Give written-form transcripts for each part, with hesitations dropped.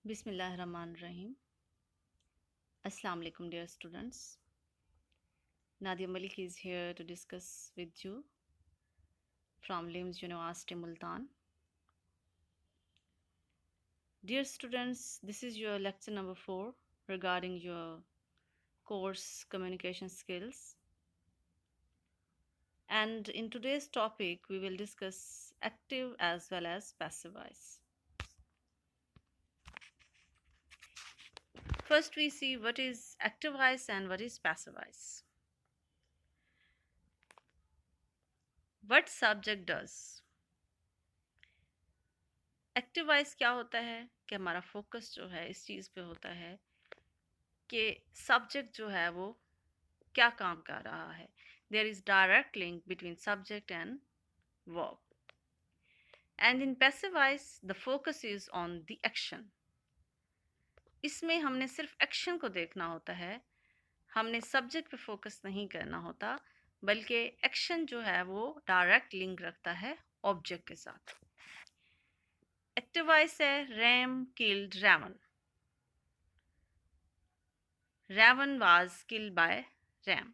Bismillahirrahmanirrahim. Assalamu alaikum, dear students. Nadia Malik is here to discuss with you from LIMS University Multan. Dear students, this is your lecture number 4 regarding your course communication skills. And in today's topic, we will discuss active as well as passive voice. First, we see what is active voice and what is passive voice. What subject does? Active voice क्या होता है कि हमारा focus जो है इस चीज़ पे होता है कि सब्जेक्ट जो है वो क्या काम कर रहा है. There is direct link between subject and verb. And in passive voice the focus is on the action. इसमें हमने सिर्फ एक्शन को देखना होता है, हमने सब्जेक्ट पे फोकस नहीं करना होता, बल्कि एक्शन जो है वो डायरेक्ट लिंक रखता है ऑब्जेक्ट के साथ. एक्टिव वॉइस है Ram killed Ravan. Ravan was killed by Ram.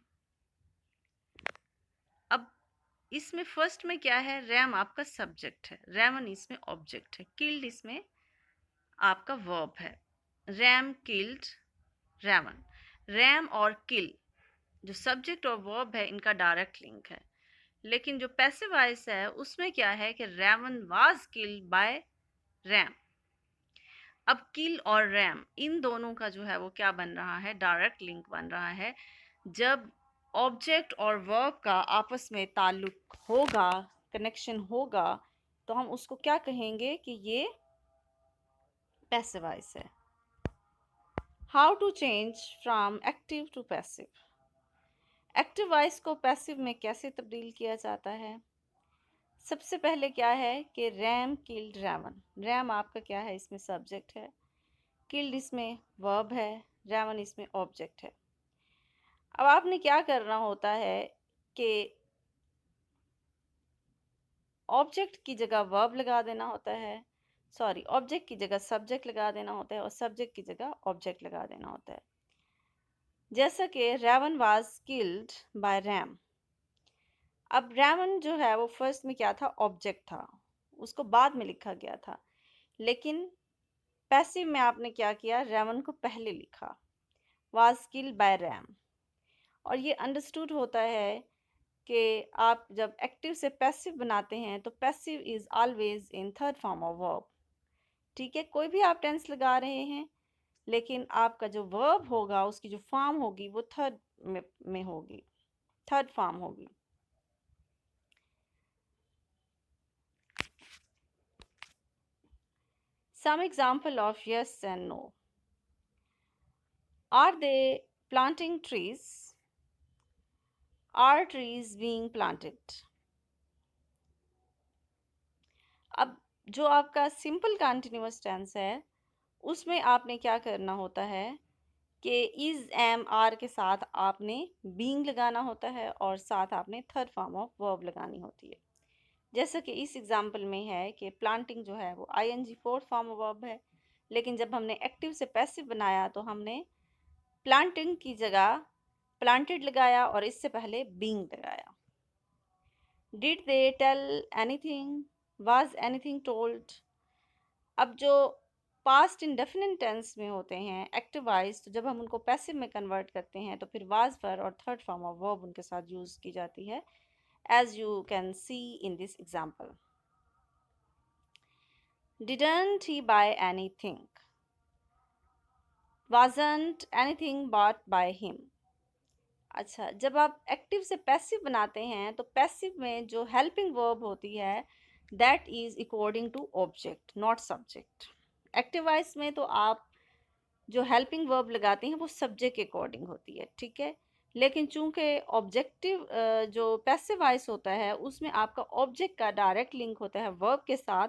अब इसमें फर्स्ट में क्या है, रैम आपका सब्जेक्ट है, रावण इसमें ऑब्जेक्ट है, किल्ड इसमें आपका वर्ब है. रैम किल्ड रावण. रैम और किल जो सब्जेक्ट और वर्ब है इनका डायरेक्ट लिंक है. लेकिन जो पैसिव वॉइस है उसमें क्या है कि Ravan was killed by Ram. अब किल और रैम इन दोनों का जो है वो क्या बन रहा है, डायरेक्ट लिंक बन रहा है. जब ऑब्जेक्ट और वर्ब का आपस में ताल्लुक होगा, कनेक्शन होगा, तो हम उसको क्या कहेंगे कि ये पैसिव वॉइस है. How to change from active to passive. Active voice को पैसिव में कैसे तब्दील किया जाता है. सबसे पहले क्या है कि रैम किल्ड रावण. रैम आपका क्या है, इसमें सब्जेक्ट है, किल्ड इसमें वर्ब है, रावण इसमें ऑब्जेक्ट है. अब आपने क्या करना होता है कि ऑब्जेक्ट की जगह वर्ब लगा देना होता है, सॉरी ऑब्जेक्ट की जगह सब्जेक्ट लगा देना होता है और सब्जेक्ट की जगह ऑब्जेक्ट लगा देना होता है. जैसा कि Ravan was killed by Ram. अब रावण जो है वो फर्स्ट में क्या था, ऑब्जेक्ट था, उसको बाद में लिखा गया था. लेकिन पैसिव में आपने क्या किया, रावण को पहले लिखा, वाज किल्ड बाय रैम. और ये अंडरस्टूड होता है कि आप जब एक्टिव से पैसिव बनाते हैं तो passive is always in third form of verb. ठीक है, कोई भी आप टेंस लगा रहे हैं लेकिन आपका जो वर्ब होगा उसकी जो फॉर्म होगी वो थर्ड में होगी, थर्ड फॉर्म होगी. Some example of yes and no. Are they planting trees. Are trees being planted. अब जो आपका सिंपल कंटिन्यूअस टेंस है उसमें आपने क्या करना होता है कि इज़ एम आर के साथ आपने बीइंग लगाना होता है और साथ आपने थर्ड फॉर्म ऑफ वर्ब लगानी होती है. जैसा कि इस एग्जांपल में है कि प्लांटिंग जो है वो ING fourth form of verb है, लेकिन जब हमने एक्टिव से पैसिव बनाया तो हमने प्लांटिंग की जगह प्लांटेड लगाया और इससे पहले बीइंग लगाया. Did they tell anything. Was anything told. अब जो पास्ट इंडेफिनिट टेंस में होते हैं एक्टिव वॉइस, तो जब हम उनको पैसिव में कन्वर्ट करते हैं तो फिर वाज पर और थर्ड फॉर्म ऑफ वर्ब उनके साथ यूज़ की जाती है, as you can see in this example. Didn't he buy anything. Wasn't anything bought by him. अच्छा, जब आप एक्टिव से पैसिव बनाते हैं तो पैसिव में जो हेल्पिंग वर्ब होती है that is according to object not subject. Active voice में तो आप जो हेल्पिंग वर्ब लगाते हैं वो सब्जेक्ट के अकॉर्डिंग होती है, ठीक है. लेकिन चूंकि ऑब्जेक्टिव जो पैसिव वॉइस होता है उसमें आपका ऑब्जेक्ट का डायरेक्ट लिंक होता है वर्ब के साथ,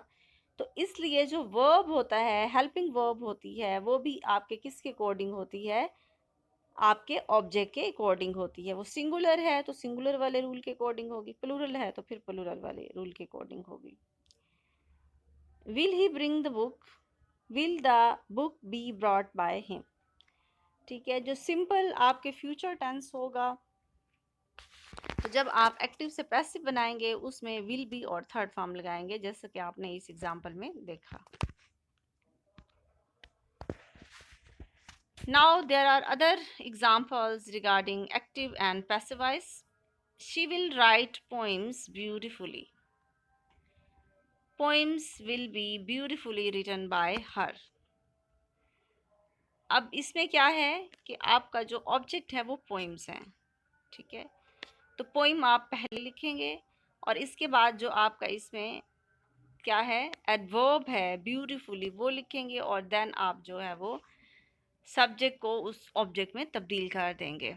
तो इसलिए जो वर्ब होता है, हेल्पिंग वर्ब होती है, वो भी आपके किसके अकॉर्डिंग होती है, आपके ऑब्जेक्ट के अकॉर्डिंग होती है. वो सिंगुलर है तो सिंगुलर वाले रूल के अकॉर्डिंग होगी, प्लूरल है तो फिर प्लूरल वाले रूल के अकॉर्डिंग होगी. Will he bring the book. Will the book be brought by him. ठीक है, जो सिंपल आपके फ्यूचर टेंस होगा, तो जब आप एक्टिव से पैसिव बनाएंगे उसमें विल बी और थर्ड फॉर्म लगाएंगे, जैसे कि आपने इस एग्जांपल में देखा। Now there are other examples regarding active and passive voice. She will write poems beautifully. Poems will be beautifully written by her. अब इसमें क्या है कि आपका जो ऑब्जेक्ट है वो पोइम्स हैं। ठीक है, तो पोइम आप पहले लिखेंगे और इसके बाद जो आपका इसमें क्या है, एडवर्ब है ब्यूटीफुली, वो लिखेंगे और देन आप जो है वो सब्जेक्ट को उस ऑब्जेक्ट में तब्दील कर देंगे।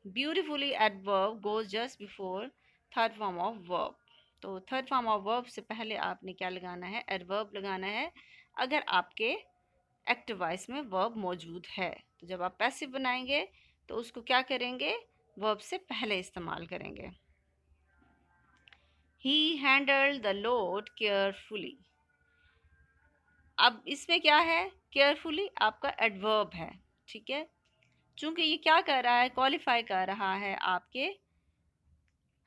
Beautifully adverb goes just before third form of verb. तो थर्ड फॉर्म ऑफ वर्ब से पहले आपने क्या लगाना है, एडवर्ब लगाना है, अगर आपके एक्टिव वॉइस में वर्ब मौजूद है। तो जब आप पैसिव बनाएंगे तो उसको क्या करेंगे, वर्ब से पहले इस्तेमाल करेंगे। ही हैंडल्ड द लोड केयरफुली। अब इसमें क्या है, केयरफुली आपका एडवर्ब है। ठीक है, चूंकि ये क्या कर रहा है, क्वालिफाई कर रहा है आपके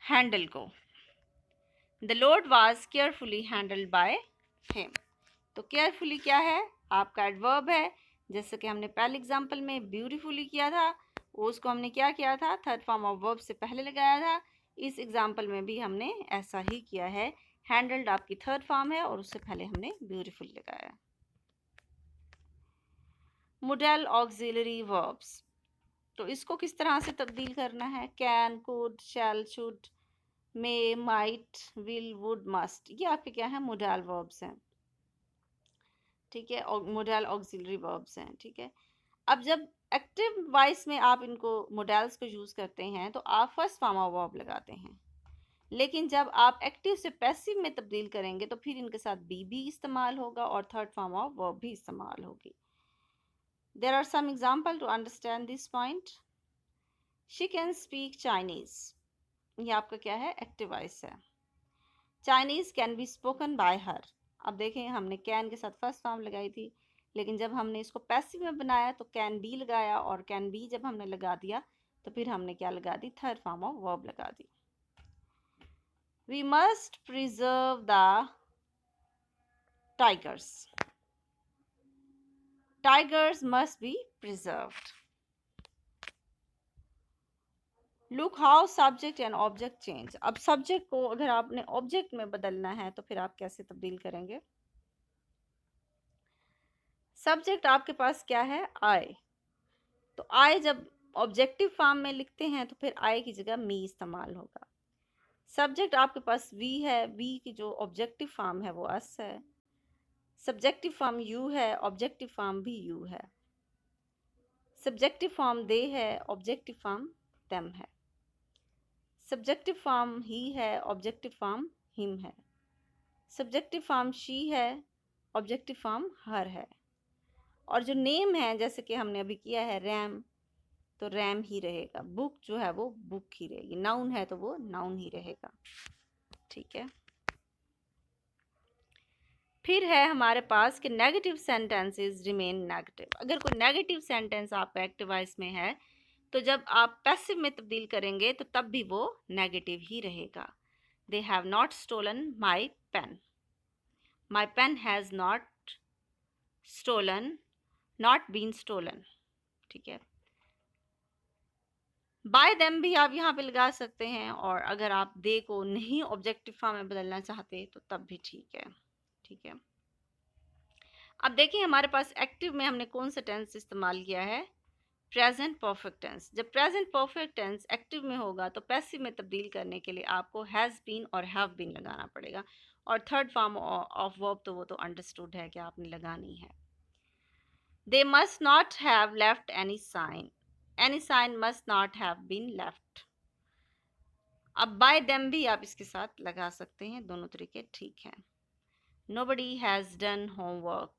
हैंडल को। The load was carefully handled by him. तो केयरफुली क्या है, आपका एडवर्ब है, जैसे कि हमने पहले एग्जांपल में ब्यूटीफुली किया था, उसको हमने क्या किया था, थर्ड फॉर्म ऑफ वर्ब से पहले लगाया था। इस एग्जांपल में भी हमने ऐसा ही किया है, हैंडल्ड आपकी थर्ड फॉर्म है और उससे पहले हमने ब्यूटीफुली लगाया। मोडेल ऑक्सिलरी वर्ब्स, तो इसको किस तरह से तब्दील करना है, can, could, shall, should, may, might, will, would, must, ये आपके क्या है, मोडाल वर्ब्स हैं। ठीक है, और मोडाल ऑक्सिलरी वर्ब्स हैं। ठीक है, अब जब एक्टिव वॉइस में आप इनको मोडाल्स को यूज़ करते हैं तो आप फर्स्ट फॉर्म ऑफ वर्ब लगाते हैं, लेकिन जब आप एक्टिव से पैसिव में तब्दील करेंगे तो फिर इनके साथ बी भी इस्तेमाल होगा और थर्ड फॉर्म ऑफ वर्ब भी इस्तेमाल होगी। There are some example to understand this point. She can speak Chinese, ये आपका क्या है, एक्टिव वॉइस है। Chinese can be spoken by her. अब देखें, हमने कैन के साथ फर्स्ट फॉर्म लगाई थी, लेकिन जब हमने इसको पैसिव में बनाया तो कैन बी लगाया, और कैन बी जब हमने लगा दिया तो फिर हमने क्या लगा दी, थर्ड फॉर्म ऑफ वर्ब लगा दी। We must preserve the tigers, tigers must be preserved. Look how subject and object change. अब सब्जेक्ट को अगर आपने ऑब्जेक्ट में बदलना है तो फिर आप कैसे तब्दील करेंगे। सब्जेक्ट आपके पास क्या है, आई, तो आई जब ऑब्जेक्टिव फॉर्म में लिखते हैं तो फिर आई की जगह मी इस्तेमाल होगा। सब्जेक्ट आपके पास वी है, वी की जो ऑब्जेक्टिव फॉर्म है वो अस है। सब्जेक्टिव फॉर्म यू है, ऑब्जेक्टिव फॉर्म भी यू है। सब्जेक्टिव फॉर्म दे है, ऑब्जेक्टिव फॉर्म देम है। सब्जेक्टिव फॉर्म ही है, ऑब्जेक्टिव फॉर्म हिम है। सब्जेक्टिव फॉर्म शी है, ऑब्जेक्टिव फॉर्म हर है। और जो नेम है, जैसे कि हमने अभी किया है रैम, तो रैम ही रहेगा। बुक जो है वो बुक ही रहेगी। नाउन है तो वो नाउन ही रहेगा। ठीक है, फिर है हमारे पास कि नेगेटिव सेंटेंसेस रिमेन नेगेटिव। अगर कोई नेगेटिव सेंटेंस आपका एक्टिव वॉइस में है तो जब आप पैसिव में तब्दील करेंगे तो तब भी वो नेगेटिव ही रहेगा। They have not stolen my pen, my pen has not stolen, not been stolen. ठीक है, बाय देम भी आप यहाँ पे लगा सकते हैं, और अगर आप दे को नहीं ऑब्जेक्टिव फॉर्म में बदलना चाहते तो तब भी ठीक है। ठीक है, अब देखिए हमारे पास एक्टिव में हमने कौन सा टेंस इस्तेमाल किया है, प्रेजेंट परफेक्ट टेंस। जब प्रेजेंट परफेक्ट टेंस एक्टिव में होगा तो पैसिव में तब्दील करने के लिए आपको हैज़ बीन और हैव बीन लगाना पड़ेगा, और थर्ड फॉर्म ऑफ वर्ब तो वो तो अंडरस्टूड है कि आपने लगानी है। They must not have left any sign, any sign must not have been left. अब बाय देम भी आप इसके साथ लगा सकते हैं, दोनों तरीके ठीक हैं। Nobody has done homework,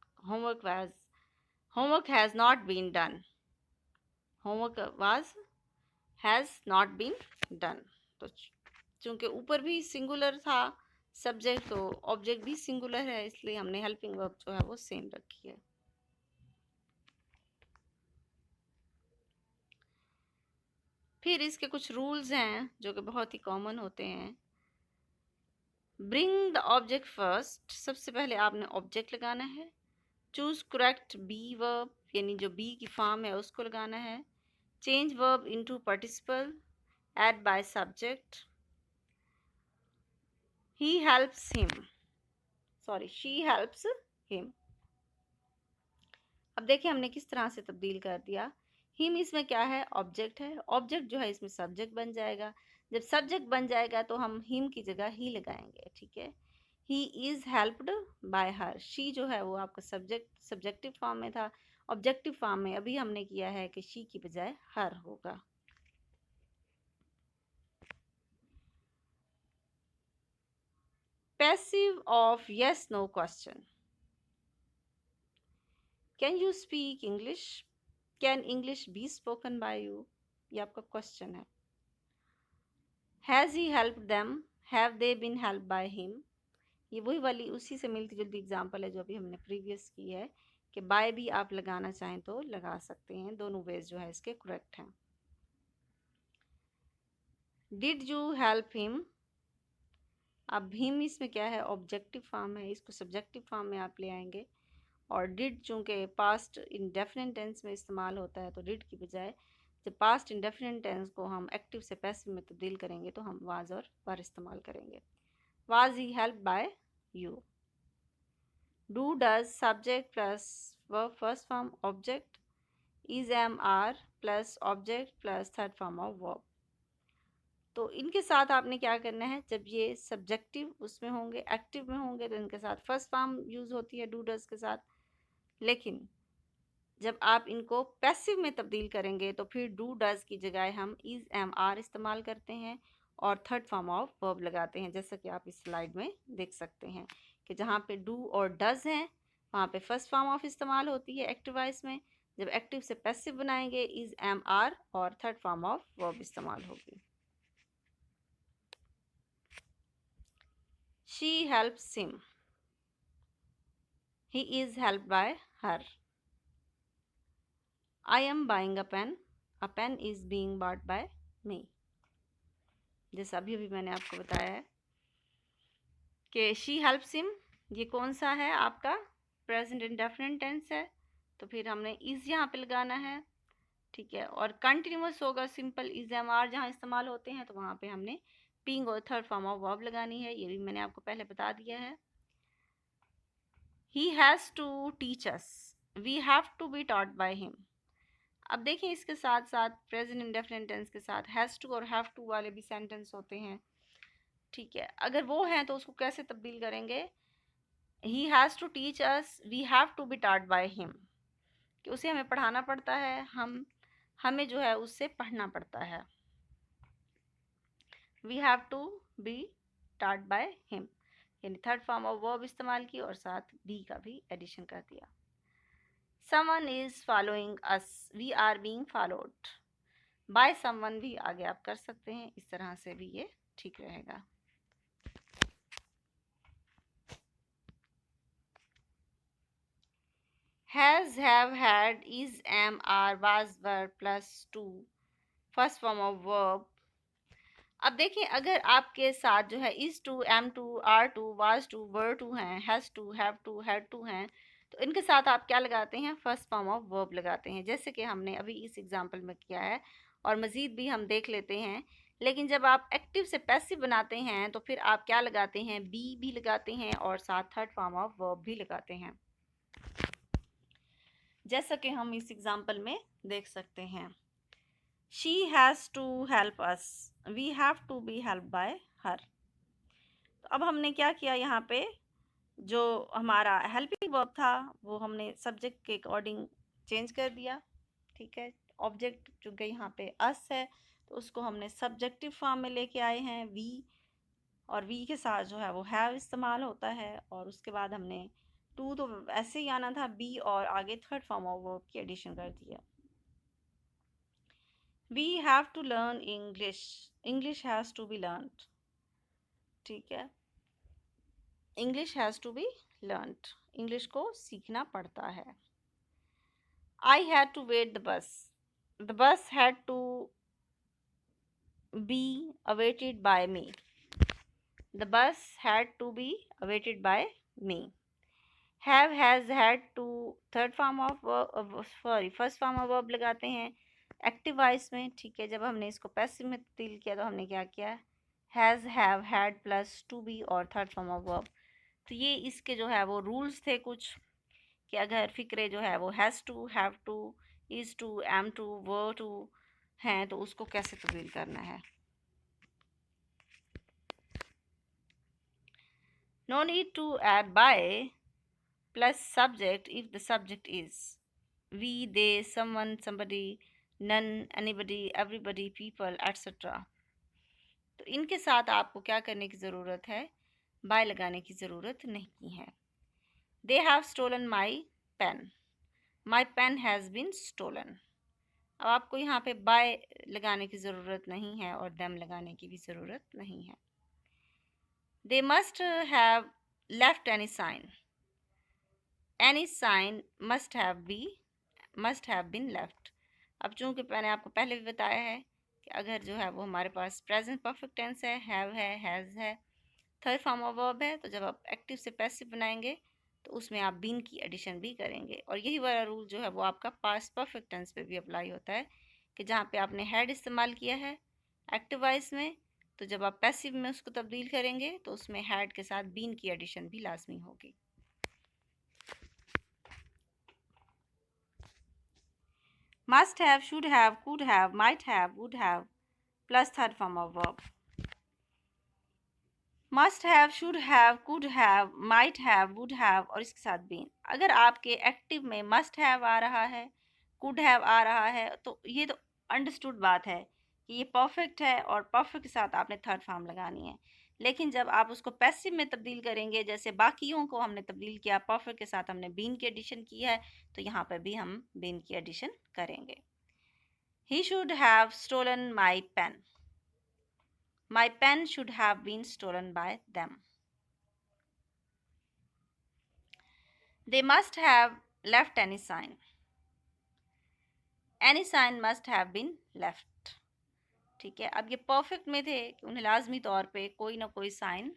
homework has not been done, homework has not been done। तो चूंकि ऊपर भी सिंगुलर था सब्जेक्ट, तो ऑब्जेक्ट भी सिंगुलर है, इसलिए हमने हेल्पिंग वर्ब जो है वो सेम रखी है। फिर इसके कुछ रूल्स हैं जो कि बहुत ही कॉमन होते हैं। ब्रिंग द ऑब्जेक्ट फर्स्ट, सबसे पहले आपने ऑब्जेक्ट लगाना है। चूज करेक्ट बी वर्ब, यानी जो बी की फॉर्म है उसको लगाना है। Change verb into participle, add by subject. He helps him, sorry she helps him. अब देखिए हमने किस तरह से तब्दील कर दिया। हिम इसमें क्या है, ऑब्जेक्ट है। ऑब्जेक्ट जो है इसमें सब्जेक्ट बन जाएगा। जब सब्जेक्ट बन जाएगा तो हम हिम की जगह ही लगाएंगे, ठीक है। He is helped bye her, she जो है वो आपका सब्जेक्टिव फॉर्म में था। ऑब्जेक्टिव फॉर्म में अभी हमने किया है कि शी की बजाय हर होगा। Passive of yes no question. Can you speak English, can English be spoken by you, ये आपका क्वेश्चन है। Has he help them, have they been help by him, ये वही वाली उसी से मिलती जुलती एग्जांपल है जो अभी हमने प्रीवियस की है कि बाय भी आप लगाना चाहें तो लगा सकते हैं। दोनों वेज जो है इसके करेक्ट हैं। डिड यू हेल्प हिम, अब हिम इसमें क्या है, ऑब्जेक्टिव फॉर्म है, इसको सब्जेक्टिव फॉर्म में आप ले आएंगे। और डिड चूँकि पास्ट इंडेफिनिट टेंस में इस्तेमाल होता है तो डिड की बजाय जब पास्ट इंडेफिनिट टेंस को हम एक्टिव से पैसिव में तब्दील करेंगे तो हम वाज और वर इस्तेमाल करेंगे। Was he help by you. Do does subject plus verb first form object, is am are plus object plus third form of verb. तो इनके साथ आपने क्या करना है, जब ये सब्जेक्टिव उसमें होंगे, एक्टिव में होंगे तो इनके साथ फर्स्ट फॉर्म यूज़ होती है डू डज के साथ। लेकिन जब आप इनको पैसिव में तब्दील करेंगे तो फिर डू डज की जगह हम इज एम आर इस्तेमाल करते हैं और थर्ड फॉर्म ऑफ वर्ब लगाते हैं, जैसा कि आप इस स्लाइड में देख सकते हैं कि जहाँ पे डू और डज हैं वहाँ पे फर्स्ट फॉर्म ऑफ इस्तेमाल होती है एक्टिव वॉइस में। जब एक्टिव से पैसिव बनाएंगे इज एम आर और थर्ड फॉर्म ऑफ वर्ब इस्तेमाल होगी। She helps him, he is helped bye her. I am buying a pen is being bought by me। जैसा अभी मैंने आपको बताया है कि शी हेल्प्स हिम, ये कौन सा है आपका प्रेजेंट इंडेफिनिट टेंस है, तो फिर हमने इज यहाँ पे लगाना है, ठीक है। और कंटिन्यूस होगा सिंपल इज एम आर जहाँ इस्तेमाल होते हैं तो वहाँ पे हमने बीइंग और थर्ड फॉर्म ऑफ वर्ब लगानी है, ये भी मैंने आपको पहले बता दिया है। He has to teach us, we have to be taught by him. अब देखिए इसके साथ साथ प्रेजेंट इंडेफिनिट टेंस के साथ हैज़ टू और हैव टू वाले भी सेंटेंस होते हैं, ठीक है। अगर वो हैं तो उसको कैसे तब्दील करेंगे, he has to teach us we have to be taught by him, कि उसे हमें पढ़ाना पड़ता है, हमें जो है उससे पढ़ना पड़ता है। We have to be taught by him, यानी थर्ड फॉर्म ऑफ वर्ब इस्तेमाल की और साथ बी का भी एडिशन कर दिया। Someone is following us, we are being followed by someone भी आगे आप कर सकते हैं, इस तरह से भी ये ठीक रहेगा। Has, have, had, is, am, are, was, were plus to first form of verb. अब देखिए अगर आपके साथ जो है is to, am to, are to, was to, were to हैं, has to, have to, had to हैं, तो इनके साथ आप क्या लगाते हैं, फर्स्ट फॉर्म ऑफ वर्ब लगाते हैं, जैसे कि हमने अभी इस एग्जांपल में किया है और मज़ीद भी हम देख लेते हैं। लेकिन जब आप एक्टिव से पैसिव बनाते हैं तो फिर आप क्या लगाते हैं, बी भी लगाते हैं और साथ थर्ड फॉर्म ऑफ वर्ब भी लगाते हैं, जैसा कि हम इस एग्जांपल में देख सकते हैं। She has to help us, we have to be help by her. तो अब हमने क्या किया, यहाँ पे जो हमारा हेल्पिंग वर्ब था वो हमने सब्जेक्ट के अकॉर्डिंग चेंज कर दिया, ठीक है। ऑब्जेक्ट चूँकि यहाँ पे अस है तो उसको हमने सब्जेक्टिव फॉर्म में लेके आए हैं वी, और वी के साथ जो है वो हैव इस्तेमाल होता है, और उसके बाद हमने टू तो ऐसे ही आना था, बी और आगे थर्ड फॉर्म ऑफ वर्ब की एडिशन कर दिया। We have to learn English, English has to be learned, ठीक है। English has to be learned, English को सीखना पड़ता है। I had to wait the bus, the bus had to be awaited by me. The bus had to be awaited by me. Have, has, had to third form of sorry first form of verb लगाते हैं active voice में, ठीक है। जब हमने इसको passive में तब्दील किया तो हमने क्या किया, has, have, had plus to be और थर्ड फॉर्म ऑफ वर्ब। तो ये इसके जो है वो रूल्स थे कुछ, कि अगर फिक्रे जो है वो has to, have to, is to, am to, were to हैं तो उसको कैसे तब्दील करना है। No need to add by plus subject if the subject is we, they, someone, somebody, none, anybody, everybody, people, etc. तो इनके साथ आपको क्या करने की ज़रूरत है, बाय लगाने की ज़रूरत नहीं है। They have stolen my pen. My pen has been stolen. अब आपको यहाँ पे बाय लगाने की ज़रूरत नहीं है और them लगाने की भी ज़रूरत नहीं है। They must have left any sign. Any sign must have been left. अब चूंकि मैंने आपको पहले भी बताया है कि अगर जो है वो हमारे पास प्रेजेंट परफेक्ट टेंस है, हैव है, हैज़ है, थर्ड फॉर्म ऑफ वर्ब है, तो जब आप एक्टिव से पैसिव बनाएंगे तो उसमें आप बीन की एडिशन भी करेंगे। और यही वाला रूल जो है वो आपका पास्ट परफेक्ट टेंस पे भी अप्लाई होता है कि जहाँ पे आपने हैड इस्तेमाल किया है एक्टिव वॉइस में, तो जब आप पैसिव में उसको तब्दील करेंगे तो उसमें हैड के साथ बीन की एडिशन भी लाजमी होगी। Must have, should have, could have, might have, would have plus third form of verb. Must have, should have, could have, might have, would have और इसके साथ been। अगर आपके एक्टिव में must have आ रहा है, could have आ रहा है, तो ये तो अंडरस्टूड बात है कि ये परफेक्ट है और परफेक्ट के साथ आपने थर्ड फॉर्म लगानी है। लेकिन जब आप उसको पैसिव में तब्दील करेंगे, जैसे बाकियों को हमने तब्दील किया, परफेक्ट के साथ हमने बीन की एडिशन की है, तो यहाँ पर भी हम बीन की एडिशन करेंगे। He should have stolen my pen. My pen should have been stolen by them. They must have left any sign. Any sign must have been left. ठीक है, अब ये परफेक्ट में थे कि उन्हें लाजमी तौर पे कोई ना कोई साइन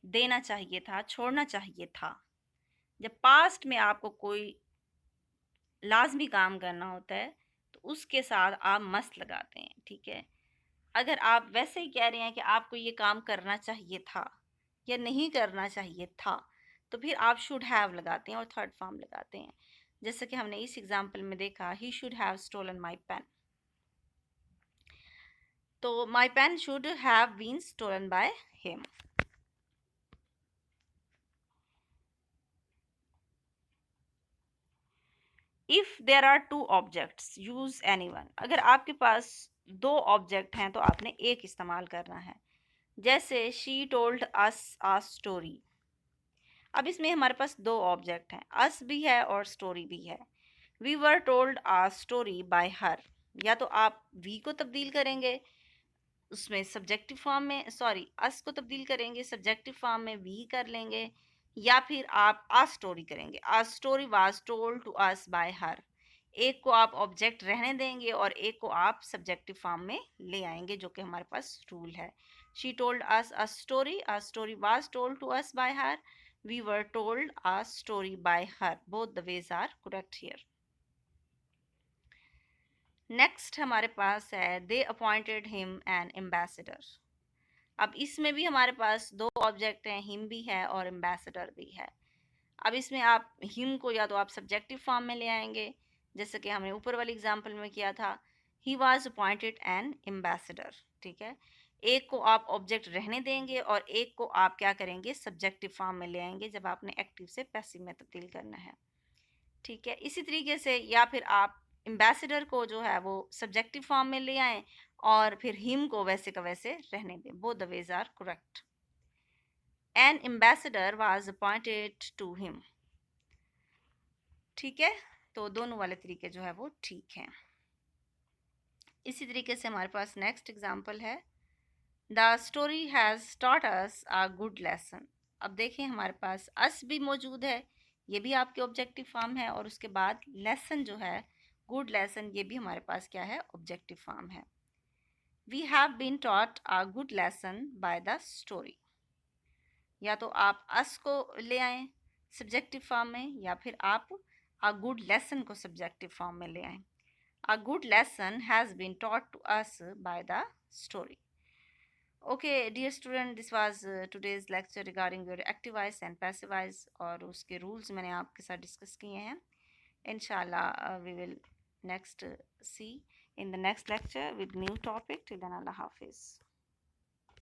देना चाहिए था, छोड़ना चाहिए था। जब पास्ट में आपको कोई लाजमी काम करना होता है तो उसके साथ आप मस्ट लगाते हैं, ठीक है। अगर आप वैसे ही कह रहे हैं कि आपको ये काम करना चाहिए था या नहीं करना चाहिए था, तो फिर आप शुड हैव लगाते हैं और थर्ड फॉर्म लगाते हैं। जैसे कि हमने इस एग्जांपल में देखा, he should have stolen my pen, तो my pen should have been stolen by him. If there are two objects use anyone. अगर आपके पास दो ऑब्जेक्ट हैं तो आपने एक इस्तेमाल करना है। जैसे she told us a story. अब इसमें हमारे पास दो ऑब्जेक्ट हैं, अस भी है और स्टोरी भी है। We were told a story by her, या तो आप वी को तब्दील करेंगे उसमें सब्जेक्टिव फॉर्म में, सॉरी अस को तब्दील करेंगे सब्जेक्टिव फॉर्म में वी कर लेंगे, या फिर आप आ स्टोरी करेंगे, a story was told to us by her. एक को आप ऑब्जेक्ट रहने देंगे और एक को आप सब्जेक्टिव फॉर्म में ले आएंगे, जो कि हमारे पास रूल है। She told us a story was told to us by her, we were told a story by her. Both the ways are correct here. Next हमारे पास है they appointed him an ambassador. अब इसमें भी हमारे पास दो object हैं, him भी है और एम्बेसडर भी है। अब इसमें आप हिम को या तो आप सब्जेक्टिव फॉर्म में ले आएंगे, जैसे कि हमने ऊपर वाली एग्जांपल में किया था, he was appointed N ambassador, ठीक है। एक को आप ऑब्जेक्ट रहने देंगे और एक को आप क्या करेंगे, सब्जेक्टिव फॉर्म में ले आएंगे जब आपने एक्टिव से पैसिव में तब्दील करना है, ठीक है। इसी तरीके से या फिर आप एम्बेसडर को जो है वो सब्जेक्टिव फॉर्म में ले आएँ और फिर हिम को वैसे का वैसे रहने दें। Both the ways are correct. An ambassador was appointed to him, ठीक है। तो दोनों वाले तरीके जो है वो ठीक हैं। इसी तरीके से हमारे पास नेक्स्ट एग्जांपल है, the story has taught us a good lesson. अब देखें हमारे पास अस भी मौजूद है, ये भी आपके ऑब्जेक्टिव फॉर्म है, और उसके बाद लेसन जो है गुड लेसन, ये भी हमारे पास क्या है, ऑब्जेक्टिव फॉर्म है। We have been taught a good lesson by the story. या तो आप अस को ले आएं सब्जेक्टिव फॉर्म में, या फिर आप अ गुड लेसन को सब्जेक्टिव फॉर्म में ले आएं। A good lesson has been taught to us by the story. Okay, dear student, this was today's lecture regarding your active voice and passive voice, और उसके rules मैंने आपके साथ discuss किए हैं. Inshallah, we will next see in the next lecture with new topic. Till then, Allah Hafiz.